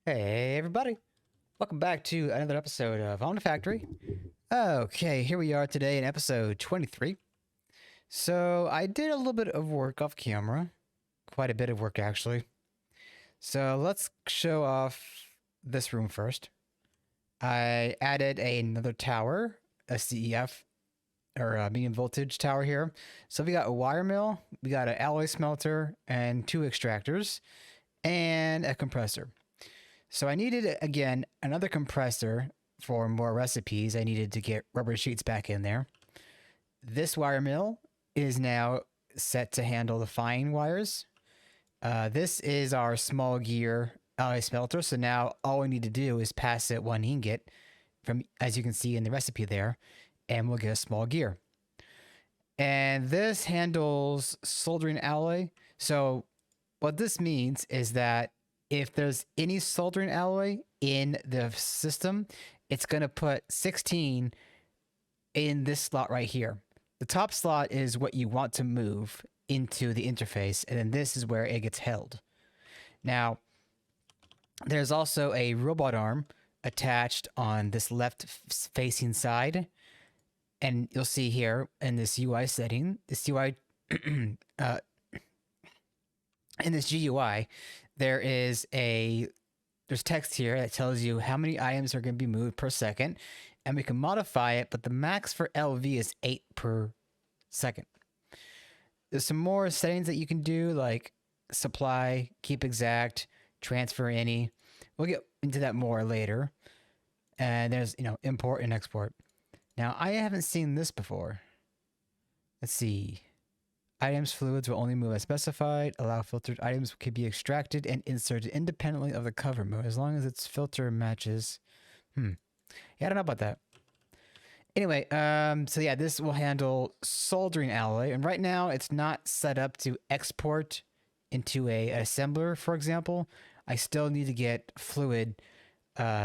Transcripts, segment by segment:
Hey everybody, welcome back to another episode of Omnifactory. Okay, here we are today in episode 23. So I did a little bit of work off camera, quite a bit of work actually. So let's show off this room first. I added another tower, a CEF, or a medium voltage tower here. So we got a wire mill, we got an alloy smelter, and two extractors, and a compressor. So I needed, again, another compressor for more recipes. I needed to get rubber sheets back in there. This wire mill is now set to handle the fine wires. This is our small gear alloy smelter. So now all we need to do is pass it one ingot from, as you can see in the recipe there, and we'll get a small gear. And this handles soldering alloy. So what this means is that if there's any soldering alloy in the system, it's going to put 16 in this slot right here. The top slot is what you want to move into the interface, and then this is where it gets held. Now, there's also a robot arm attached on this left facing side, and you'll see here in this UI setting, this UI, in this GUI, there's text here that tells you how many items are going to be moved per second, and we can modify it, but the max for LV is 8 per second. There's some more settings that you can do, like supply, keep exact, transfer any. We'll get into that more later. And there's, import and export. Now, I haven't seen this before. Let's see. Items fluids will only move as specified. Allow filtered items can be extracted and inserted independently of the cover mode as long as its filter matches. Yeah, I don't know about that. Anyway, so yeah, this will handle soldering alloy, and right now it's not set up to export into a assembler, for example. I still need to get fluid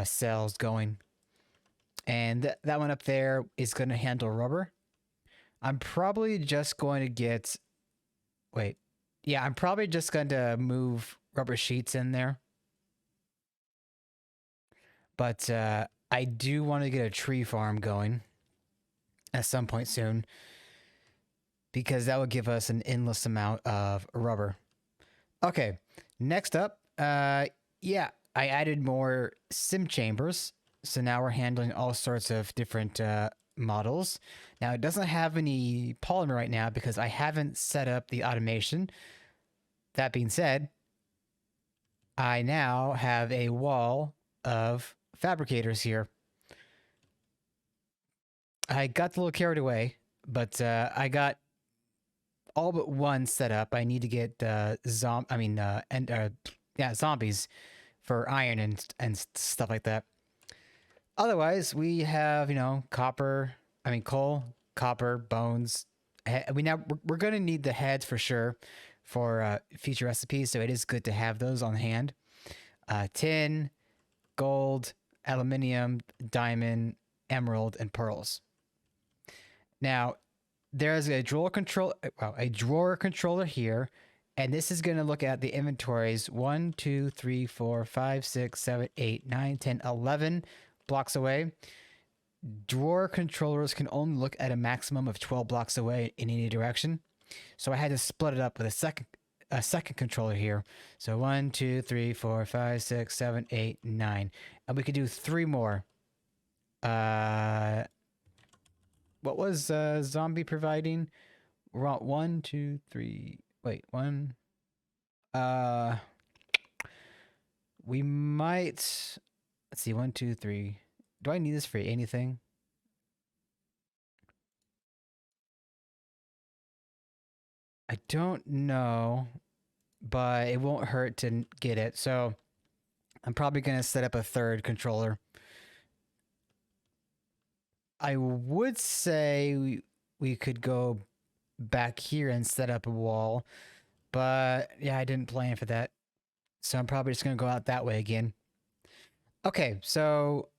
cells going, and that one up there is going to handle rubber. I'm probably just going to get. Wait, yeah, I'm probably just going to move rubber sheets in there, but I do want to get a tree farm going at some point soon, because that would give us an endless amount of rubber. Okay, next up, yeah, I added more sim chambers. So now we're handling all sorts of different models. Now it doesn't have any polymer right now because I haven't set up the automation. That being said, I now have a wall of fabricators here. I got a little carried away, but I got all but one set up. I need to get zombies for iron and stuff like that. Otherwise, we have coal, copper, bones. We're going to need the heads for sure for future recipes, so it is good to have those on hand. Tin, gold, aluminium, diamond, emerald, and pearls. Now, there's a drawer controller here, and this is going to look at the inventories 1, 2, 3, 4, 5, 6, 7, 8, 9, 10, 11 blocks away. Drawer controllers can only look at a maximum of 12 blocks away in any direction. So I had to split it up with a second controller here. So 1, 2, 3, 4, 5, 6, 7, 8, 9. And we could do 3 more. What was zombie providing? We're on 1, 2, 3. Wait, 1. We might. Let's see, 1, 2, 3. Do I need this for anything? I don't know, but it won't hurt to get it. So I'm probably going to set up a third controller. I would say we could go back here and set up a wall, but yeah, I didn't plan for that. So I'm probably just going to go out that way again. Okay, so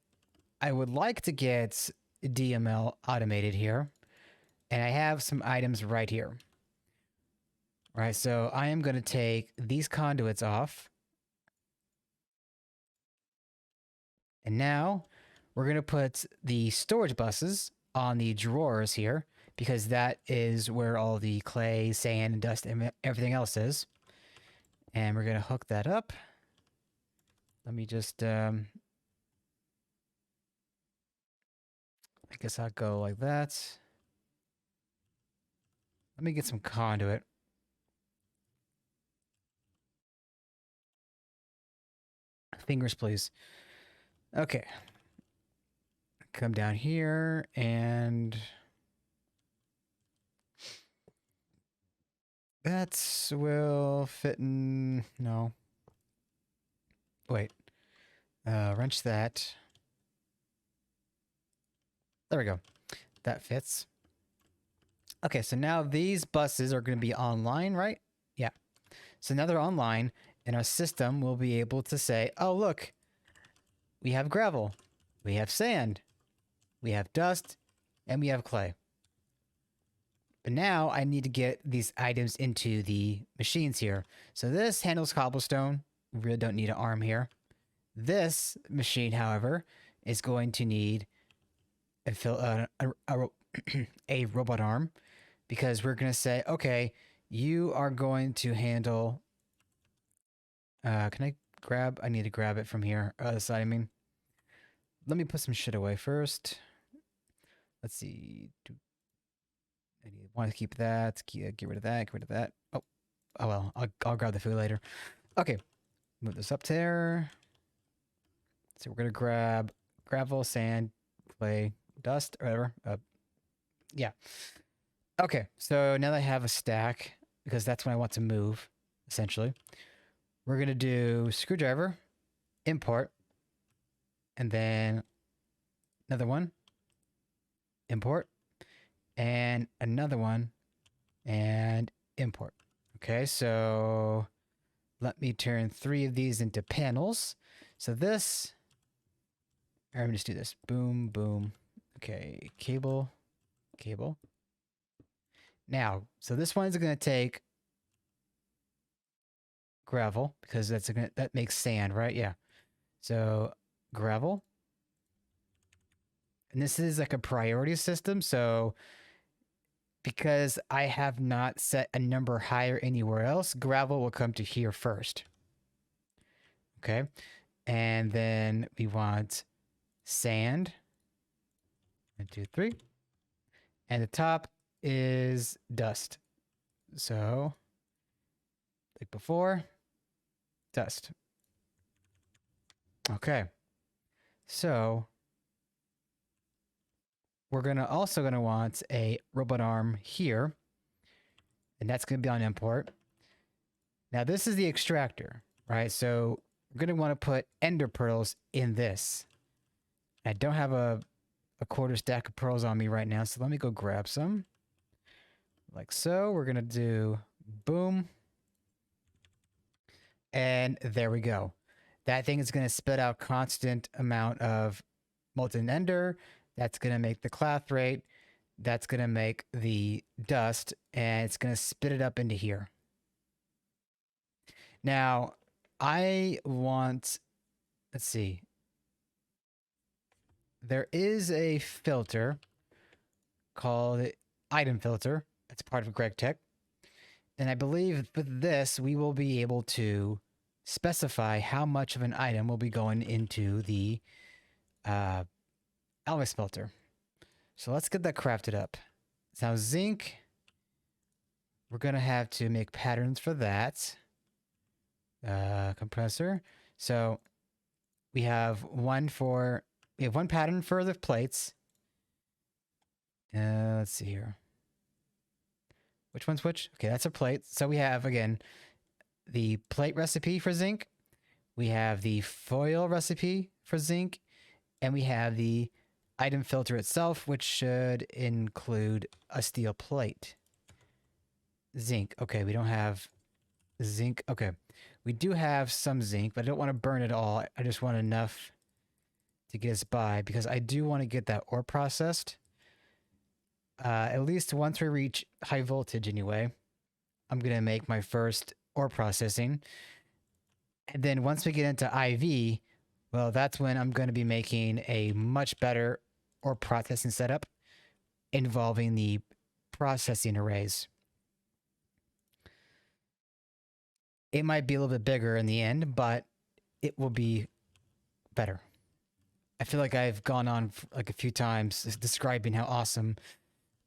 I would like to get DML automated here, and I have some items right here. All right, so I am going to take these conduits off. And now we're going to put the storage buses on the drawers here because that is where all the clay, sand, and dust and everything else is. And we're going to hook that up. Let me just, I guess I'll go like that. Let me get some conduit. Fingers, please. Okay. Come down here and that will fit in. No. Wait. Wrench that. There we go. That fits. Okay, so now these buses are going to be online, right? Yeah. So now they're online, and our system will be able to say, oh, look, we have gravel, we have sand, we have dust, and we have clay. But now I need to get these items into the machines here. So this handles cobblestone. We really don't need an arm here. This machine, however, is going to need a robot arm because we're going to say, okay, you are going to handle... can I grab? I need to grab it from here. Other side, I mean. Let me put some shit away first. Let's see. I want to keep that. Get rid of that. Get rid of that. Oh well. I'll grab the food later. Okay. Move this up there. So we're gonna grab gravel, sand, clay, dust, or whatever. Yeah. Okay. So now that I have a stack, because that's what I want to move, essentially, we're gonna do screwdriver, import, and then another one, import, and another one, and import. Okay, so let me turn 3 of these into panels. So this, let me just do this. Boom, boom. Okay, cable, cable. Now, so this one's going to take gravel because that makes sand, right? Yeah. So gravel. And this is like a priority system, so because I have not set a number higher anywhere else, gravel will come to here first. Okay. And then we want sand. 1, 2, 3. And the top is dust. So, like before, dust. Okay. So, we're also gonna want a robot arm here. And that's gonna be on import. Now this is the extractor, right? So we're gonna want to put ender pearls in this. I don't have a quarter stack of pearls on me right now, so let me go grab some. Like so. We're gonna do boom. And there we go. That thing is gonna spit out constant amount of molten ender. That's gonna make the clathrate. That's gonna make the dust, and it's gonna spit it up into here. Now, I want, let's see. There is a filter called item filter. It's part of Greg Tech. And I believe with this, we will be able to specify how much of an item will be going into the alloy filter. So let's get that crafted up. Now zinc, we're going to have to make patterns for that. Compressor. So we have one pattern for the plates. Let's see here. Which one's which? Okay, that's a plate. So we have, again, the plate recipe for zinc. We have the foil recipe for zinc. And we have the item filter itself, which should include a steel plate. Zinc. Okay, we don't have zinc. Okay, we do have some zinc, but I don't want to burn it all. I just want enough to get us by because I do want to get that ore processed. At least once we reach high voltage anyway, I'm going to make my first ore processing. And then once we get into IV, well, that's when I'm going to be making a much better or processing setup involving the processing arrays. It might be a little bit bigger in the end, but it will be better. I feel like I've gone on like a few times describing how awesome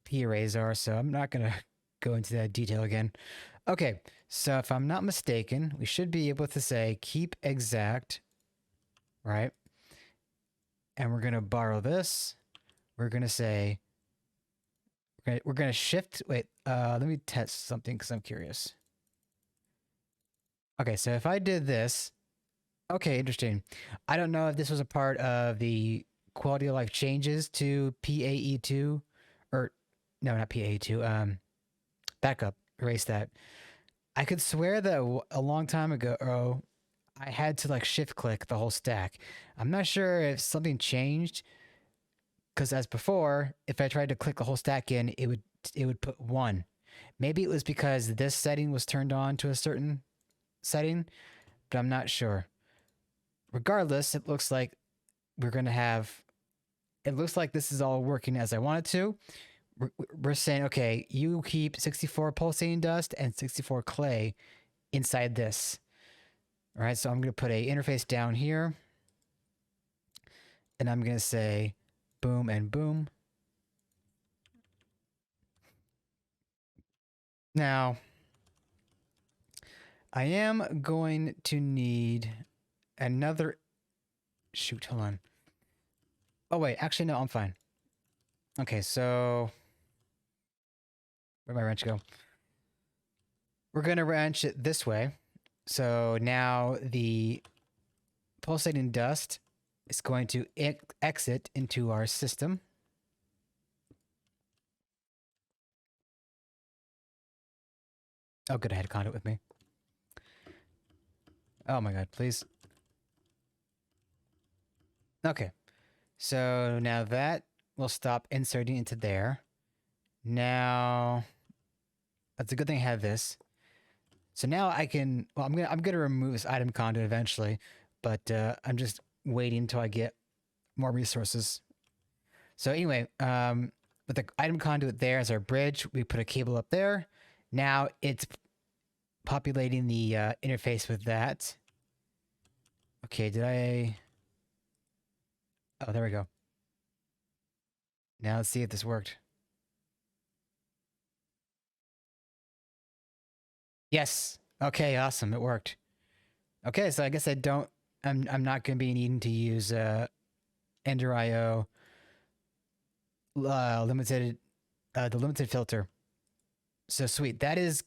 P arrays are, so I'm not going to go into that detail again. Okay, so if I'm not mistaken, we should be able to say keep exact, right? And we're going to borrow this. We're going to say, we're going to shift, wait, let me test something because I'm curious. Okay, so if I did this, okay, interesting. I don't know if this was a part of the quality of life changes to PAE2, or no, not PAE2, backup, erase that. I could swear that a long time ago, I had to like shift click the whole stack. I'm not sure if something changed, because as before, if I tried to click the whole stack in, it would put 1. Maybe it was because this setting was turned on to a certain setting, but I'm not sure. Regardless, it looks like we're going to have, it looks like this is all working as I want it to. We're saying, okay, you keep 64 pulsating dust and 64 clay inside this. All right, so I'm going to put a interface down here. And I'm going to say boom and boom. Now, I am going to need another... Shoot, hold on. Oh, wait, actually, no, I'm fine. Okay, so... Where'd my wrench go? We're going to wrench it this way. So now the pulsating dust is going to exit into our system. Oh, good, I had a conduit with me. Oh my god, please. Okay. So now that will stop inserting into there. Now, that's a good thing I have this. So now I can, well, I'm gonna remove this item conduit eventually, but I'm just waiting until I get more resources. So anyway, with the item conduit there as our bridge, we put a cable up there. Now it's populating the interface with that. Okay, did I... Oh, there we go. Now let's see if this worked. Yes. Okay, awesome. It worked. Okay, so I guess I'm not going to be needing to use Ender IO limited the limited filter. So sweet. That is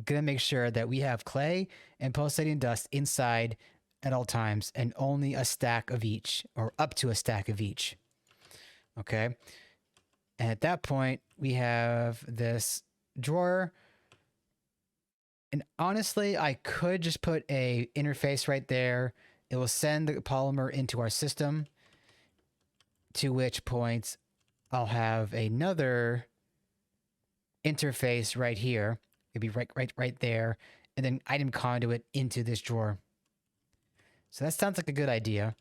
gonna make sure that we have clay and pulsating dust inside at all times, and only a stack of each, or up to a stack of each. Okay. And at that point, we have this drawer. And honestly, I could just put a interface right there. It will send the polymer into our system, to which point I'll have another interface right here. It'd be right there, and then item conduit into this drawer. So that sounds like a good idea.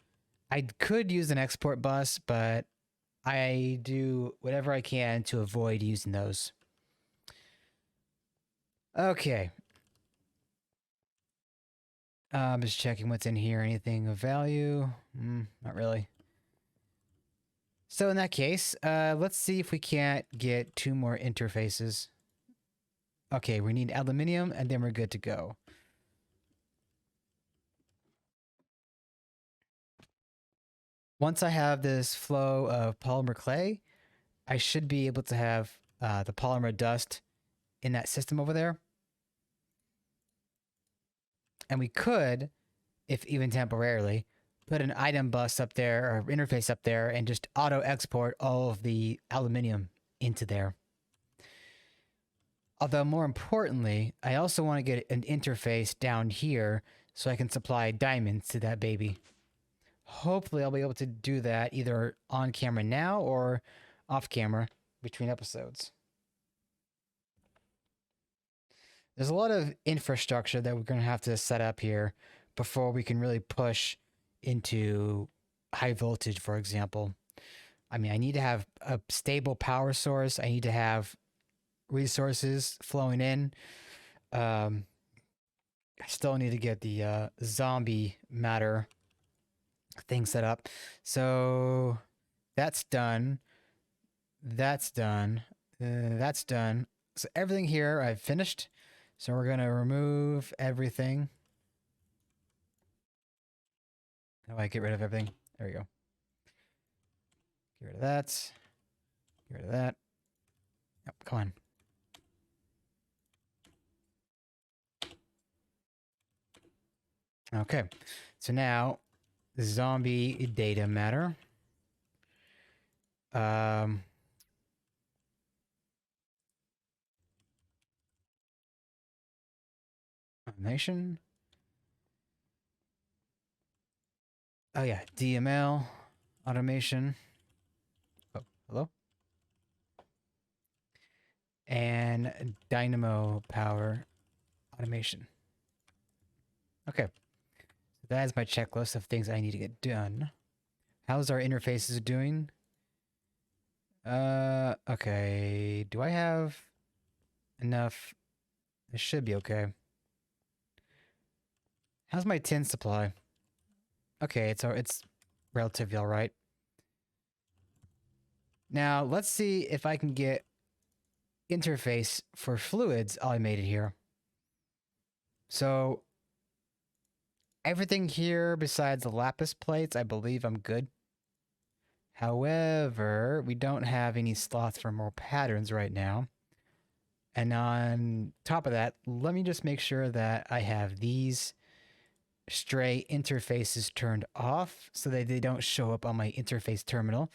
I could use an export bus, but I do whatever I can to avoid using those. Okay. I'm just checking what's in here. Anything of value? Not really. So in that case, let's see if we can't get 2 more interfaces. Okay, we need aluminium, and then we're good to go. Once I have this flow of polymer clay, I should be able to have the polymer dust in that system over there. And we could, if even temporarily, put an item bus up there, or interface up there, and just auto export all of the aluminium into there. Although more importantly, I also want to get an interface down here so I can supply diamonds to that baby. Hopefully I'll be able to do that either on camera now or off camera between episodes. There's a lot of infrastructure that we're going to have to set up here before we can really push into high voltage, for example. I mean, I need to have a stable power source. I need to have resources flowing in. I still need to get the zombie matter thing set up. So that's done. That's done. That's done. So everything here I've finished. So we're going to remove everything. How do I get rid of everything? There we go. Get rid of that. Get rid of that. Yep, come on. Okay. So now, zombie data matter. Automation. Oh yeah, DML automation. Oh, hello. And dynamo power automation. Okay. So that is my checklist of things I need to get done. How's our interfaces doing? Okay. Do I have enough? It should be okay. How's my tin supply? Okay, it's relatively all right. Now, let's see if I can get interface for fluids automated here. So, everything here besides the lapis plates, I believe I'm good. However, we don't have any slots for more patterns right now. And on top of that, let me just make sure that I have these stray interfaces turned off so that they don't show up on my interface terminal.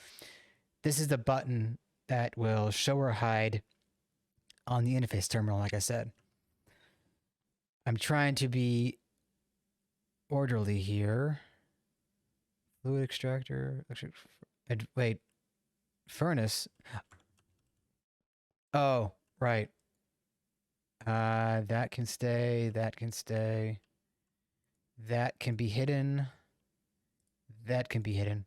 This is the button that will show or hide on the interface terminal, like I said. I'm trying to be orderly here. Fluid extractor. Wait. Furnace. Oh, right. That can stay. That can stay. That can be hidden. That can be hidden.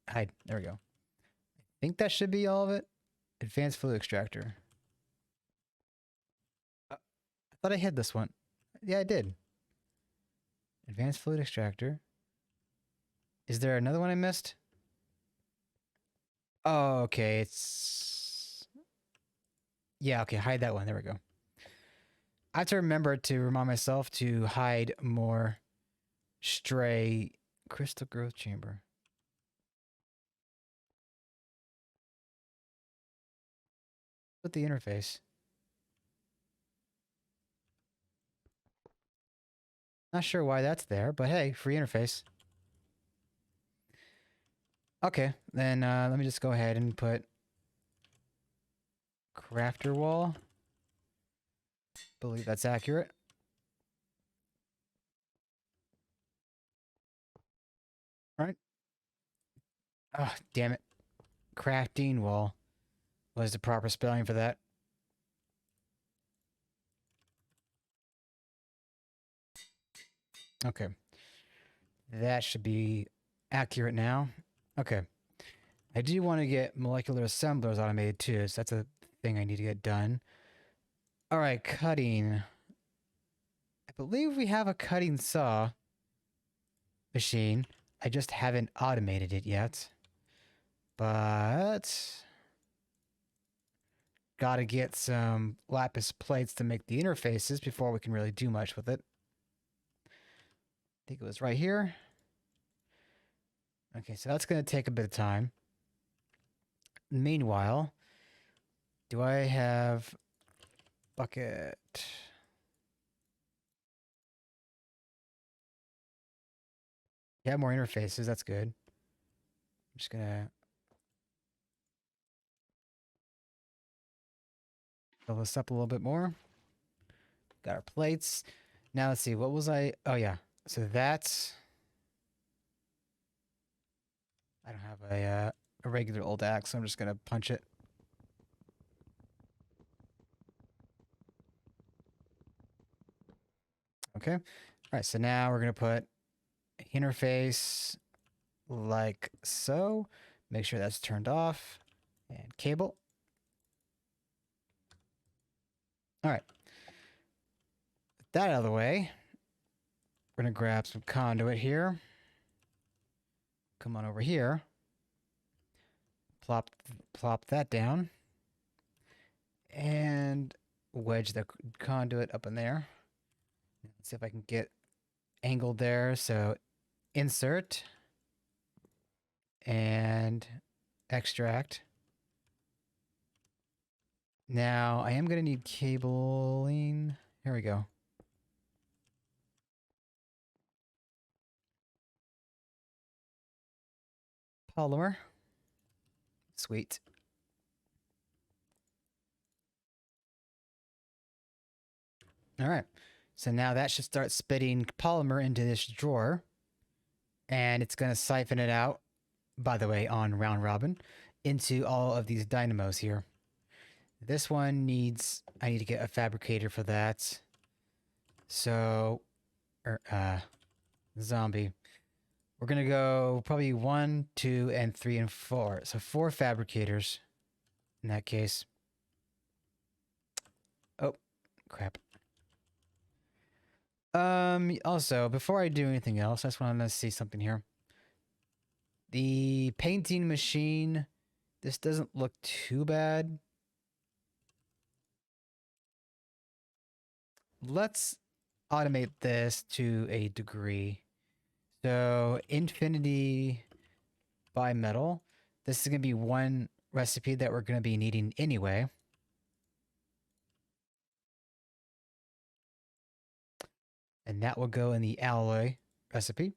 Hide. There we go. I think that should be all of it. Advanced fluid extractor. I thought I hid this one. Yeah, I did. Advanced fluid extractor. Is there another one I missed? Oh, okay. It's... Yeah, okay. Hide that one. There we go. I have to remember to remind myself to hide more stray crystal growth chamber. With the interface. Not sure why that's there, but hey, free interface. Okay, then let me just go ahead and put crafter wall. Believe that's accurate. All right. Oh, damn it. Crafting wall. What is the proper spelling for that? Okay. That should be accurate now. Okay. I do want to get molecular assemblers automated too, so that's a thing I need to get done. All right, cutting. I believe we have a cutting saw machine. I just haven't automated it yet. But gotta get some lapis plates to make the interfaces before we can really do much with it. I think it was right here. Okay, so that's gonna take a bit of time. Meanwhile, do I have bucket? Yeah, more interfaces. That's good. I'm just gonna fill this up a little bit more. Got our plates. Now let's see. What was I? Oh yeah. So that's. I don't have a regular old axe, so I'm just gonna punch it. Okay. All right. So now we're gonna put interface like so. Make sure that's turned off. And cable. All right. With that out of the way, we're going to grab some conduit here. Come on over here. Plop that down. And wedge the conduit up in there. Let's see if I can get angled there. So insert and extract. Now I am going to need cabling. Here we go. Polymer. Sweet. All right. So now that should start spitting polymer into this drawer. And it's going to siphon it out, by the way, on round robin, into all of these dynamos here. This one needs, I need to get a fabricator for that. So, zombie. We're going to go probably 1, 2, and 3, and 4. So 4 fabricators in that case. Oh, crap. Also, before I do anything else, I just want to see something here. The painting machine, this doesn't look too bad. Let's automate this to a degree. So, infinity bimetal. This is going to be one recipe that we're going to be needing anyway. And that will go in the alloy recipe.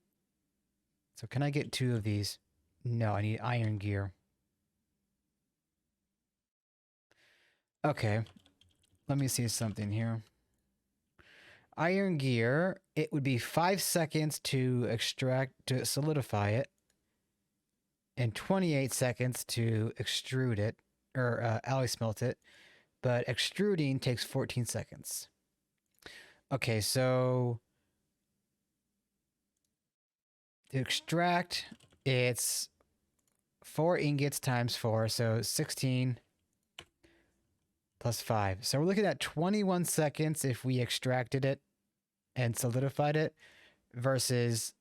So can I get 2 of these? No, I need iron gear. Okay. Let me see something here. Iron gear, it would be 5 seconds to extract, to solidify it, and 28 seconds to extrude it, or alloy smelt it, but extruding takes 14 seconds. Okay, so to extract, it's 4 ingots times 4, so 16 plus 5. So we're looking at 21 seconds if we extracted it and solidified it versus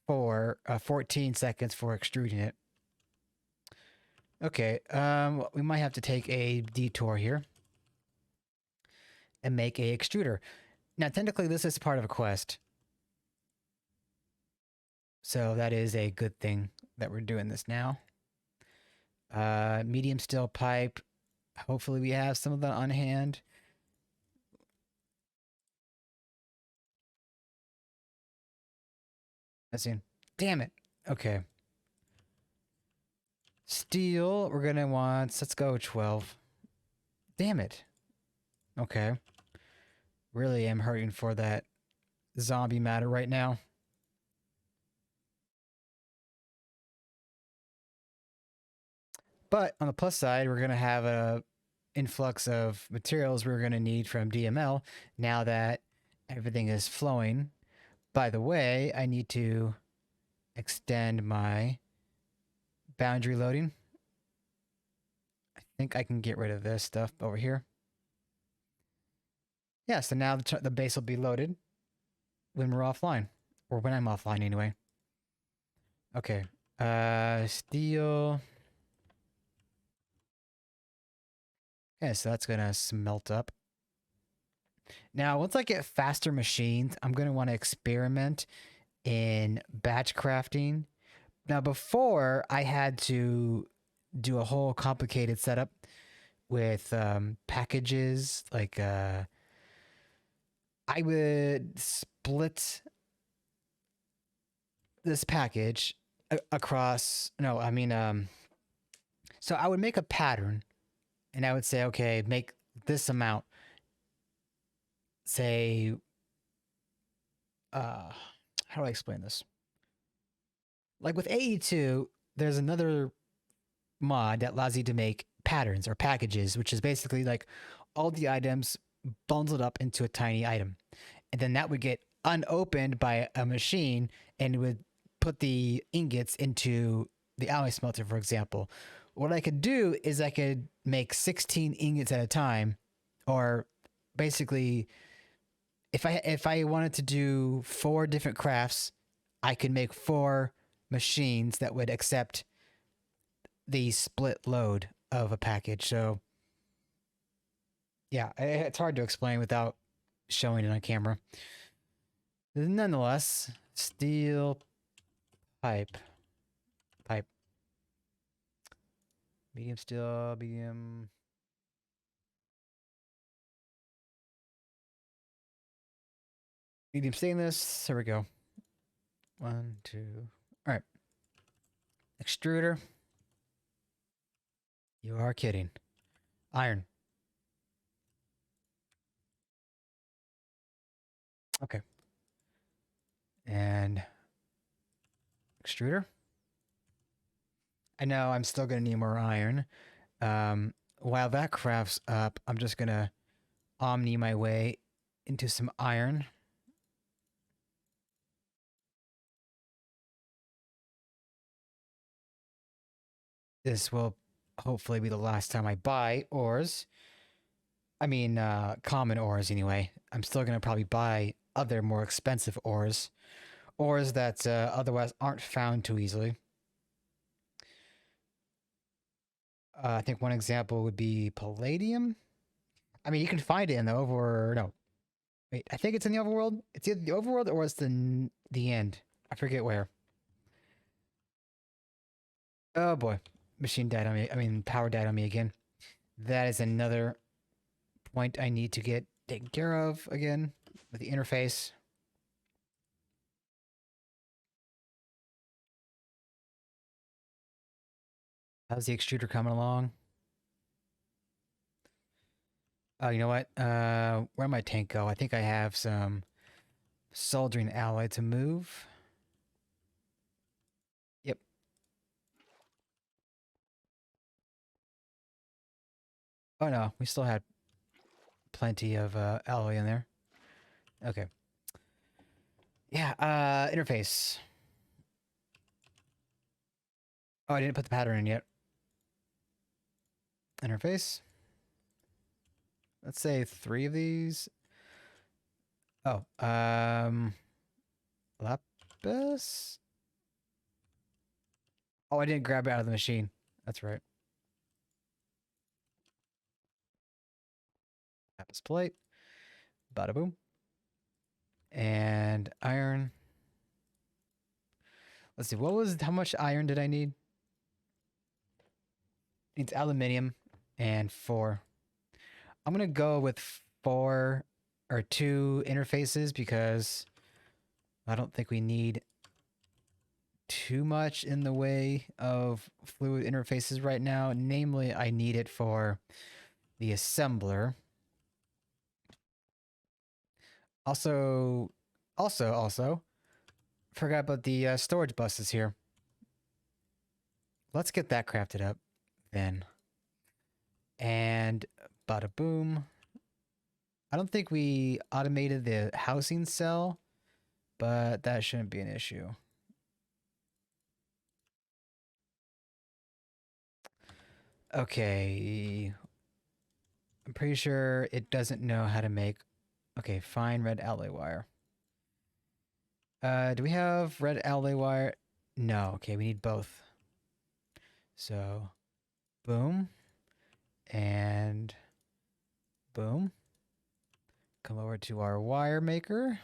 14 seconds for extruding it. Okay, we might have to take a detour here and make a extruder. Now, technically, this is part of a quest. So that is a good thing that we're doing this now. Medium steel pipe. Hopefully we have some of that on hand. Let's see. Damn it. Okay. Steel, we're going to want, let's go 12. Damn it. Okay. Really am hurting for that zombie matter right now. But on the plus side, we're going to have a influx of materials we're going to need from DML now that everything is flowing. By the way, I need to extend my boundary loading. I think I can get rid of this stuff over here. Yeah, so now the base will be loaded when we're offline. Or when I'm offline anyway. Okay. Steel. Okay, so that's going to smelt up. Now, once I get faster machines, I'm going to want to experiment in batch crafting. Now, before, I had to do a whole complicated setup with packages. Like, I would split this package across... No, I mean... so I would make a pattern. And I would say, okay, make this amount. Say, how do I explain this? Like with Ae2, there's another mod that allows you to make patterns or packages, which is basically like all the items bundled up into a tiny item. And then that would get unopened by a machine and it would put the ingots into the alloy smelter, for example. What I could do is I could make 16 ingots at a time, or basically, if I wanted to do 4 different crafts, I could make 4 machines that would accept the split load of a package. So yeah, it's hard to explain without showing it on camera. Nonetheless, steel pipe. Medium steel, medium. Medium stainless. There we go. 1, 2. All right. Extruder. You are kidding. Iron. Okay. And extruder. I know I'm still going to need more iron. While that crafts up, I'm just going to omni my way into some iron. This will hopefully be the last time I buy ores. I mean, common ores anyway. I'm still going to probably buy other more expensive ores. Ores that otherwise aren't found too easily. I think one example would be palladium. I mean, you can find it in the over... No. Wait, I think it's in the overworld. It's either the overworld or it's the end. I forget where. Oh boy. Machine died on me. I mean, power died on me again. That is another point I need to get taken care of again with the interface. How's the extruder coming along? Oh, you know what? Where'd my tank go? I think I have some soldering alloy to move. Yep. Oh no, we still had plenty of alloy in there. Okay. Yeah, interface. Oh, I didn't put the pattern in yet. Interface. Let's say 3 of these. Oh, lapis? Oh, I didn't grab it out of the machine. That's right. Lapis plate. Bada boom. And iron. Let's see, how much iron did I need? It's aluminium and 4. I'm gonna go with 4 or 2 interfaces because I don't think we need too much in the way of fluid interfaces right now. Namely, I need it for the assembler. Also, forgot about the storage buses here. Let's get that crafted up then. And bada boom. I don't think we automated the housing cell, but that shouldn't be an issue. Okay. I'm pretty sure it doesn't know how to make... Okay, fine red alloy wire. Do we have red alloy wire? No. Okay, we need both. So, boom. And boom. Come over to our wire maker.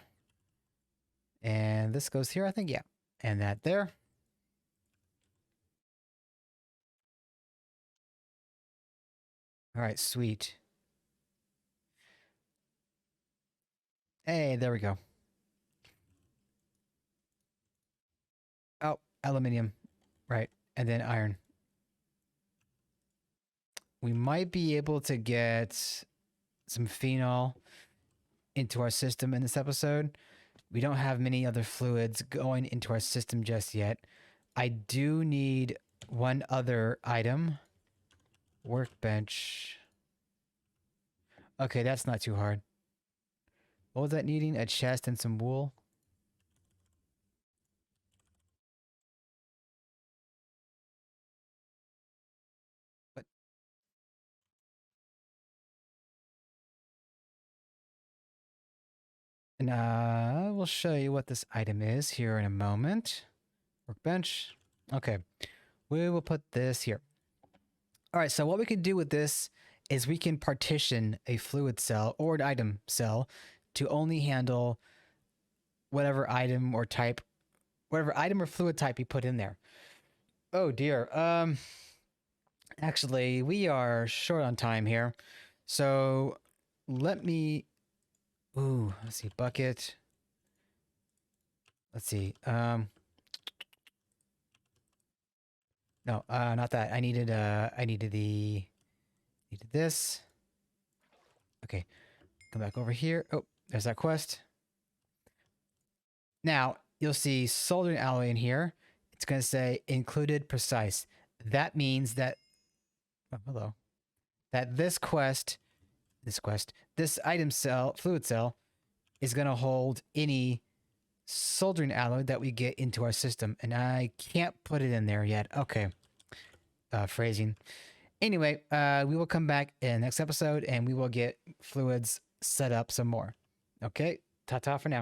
And this goes here, I think. Yeah. And that there. All right, sweet. Hey, there we go. Oh, aluminium. Right. And then iron. We might be able to get some phenol into our system in this episode. We don't have many other fluids going into our system just yet. I do need one other item. Workbench. Okay, that's not too hard. What was that needing? A chest and some wool? And we'll show you what this item is here in a moment. Workbench. Okay. We will put this here. All right, so what we can do with this is we can partition a fluid cell or an item cell to only handle whatever item or type, whatever item or fluid type you put in there. Oh dear. Actually, we are short on time here. So let me, let's see, bucket. Let's see. No, not that. I needed this. Okay. Come back over here. Oh, there's that quest. Now, you'll see soldering alloy in here. It's going to say included precise. That means that, oh, hello, that this item cell, fluid cell, is going to hold any soldering alloy that we get into our system. And I can't put it in there yet. Okay. Phrasing. Anyway, we will come back in the next episode and we will get fluids set up some more. Okay. Ta-ta for now.